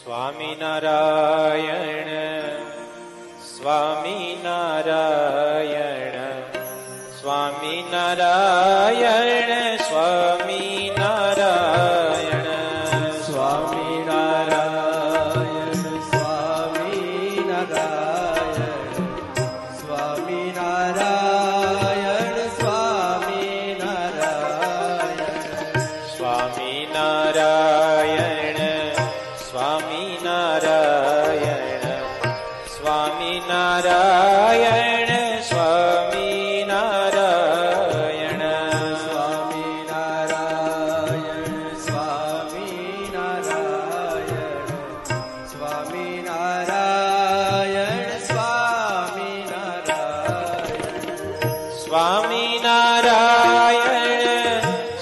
સ્વામિનારાયણ સ્વામિનારાયણ સ્વામિનારાયણ સ્વામિનારાયણ સ્વામિનારાયણ સ્વામિનારાયણ સ્વામિનારાયણ સ્વામિનારાયણ સ્વામિનારાયણ સ્વામિનારાયણ સ્વામિનારાયણ સ્વામિનારાયણ સ્વામિનારાયણ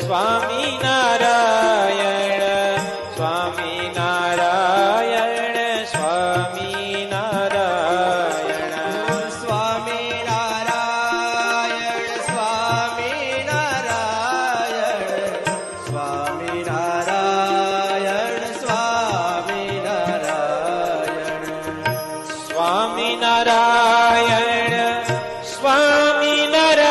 સ્વામિનારાયણ સ્વામિનારાયણ સ્વામિનારાયણ સ્વામિનારાયણ સ્વામિનારાયણ સ્વામિનારાયણ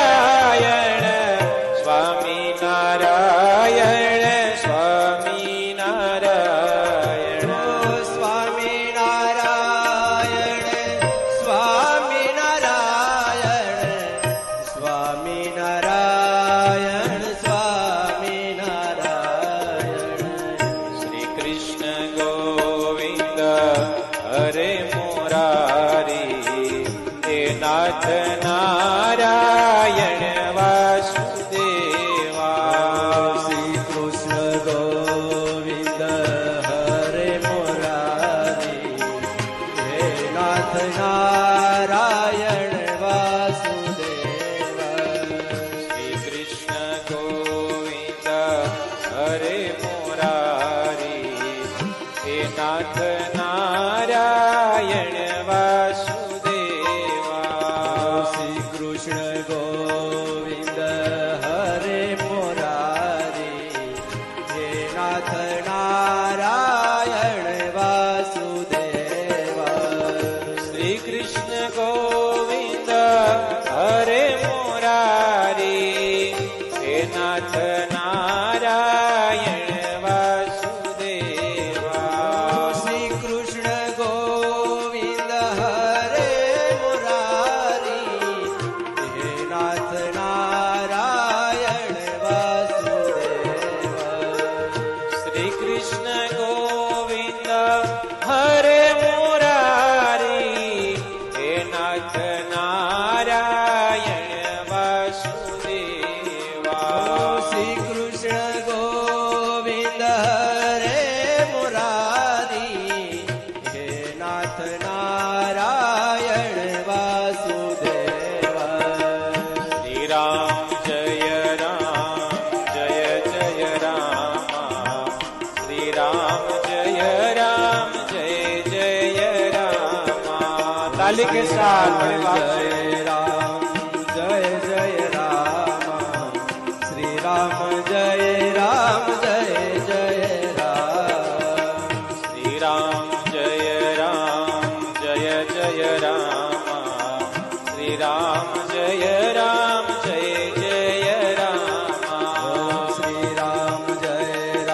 ताली के साथ बड़े बात जय जय राम श्री राम जय राम जय जय राम श्री राम जय जय राम श्री राम जय जय जय राम श्री राम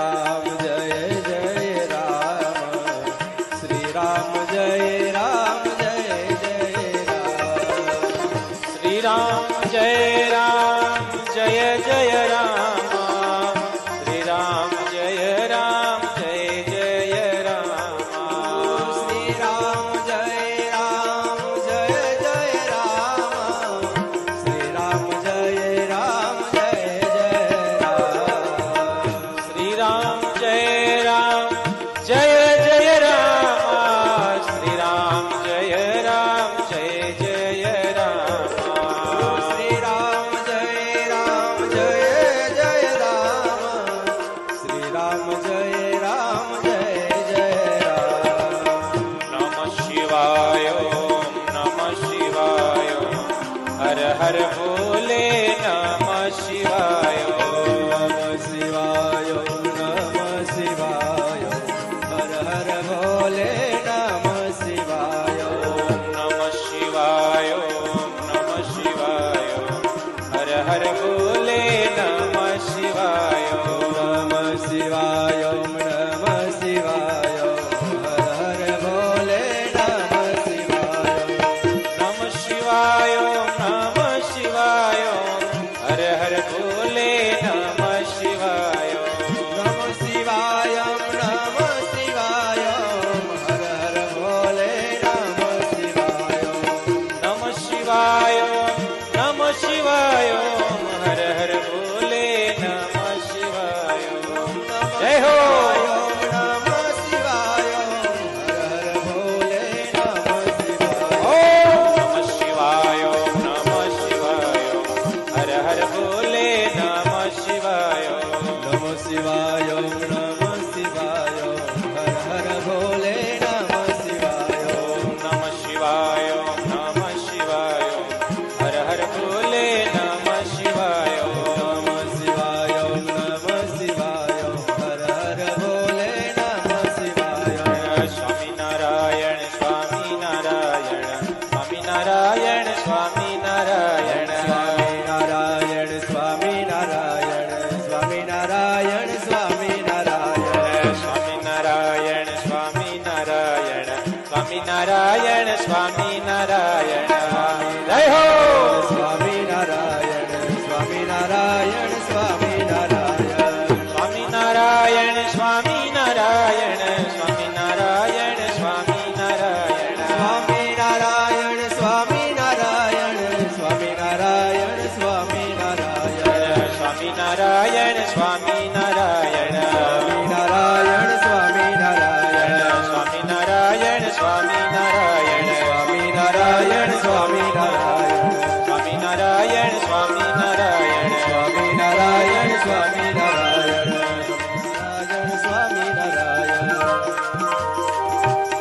जय जय राम श्री राम जय श्री राम जय जय जय राम श्री राम जय जय राम श्री राम जय जय राम श्री राम जय जय राम श्री राम जय जय राम સ્વામિનારાયણ સ્વામિનારાયણ જય હો સ્વામિનારાયણ સ્વામિનારાયણ સ્વામિનારાયણ સ્વામિનારાયણ સ્વામિનારાયણ સ્વામિનારાયણ સ્વામિનારાયણ સ્વામિનારાયણ સ્વામિનારાયણ સ્વામિનારાયણ સ્વામિનારાયણ સ્વામિનારાયણ સ્વામિનારાયણ સ્વામિનારાયણ સ્વામિનારાયણ સ્વામિનારાયણ સ્વામિનારાયણ સ્વામિનારાયણ સ્વામિનારાયણ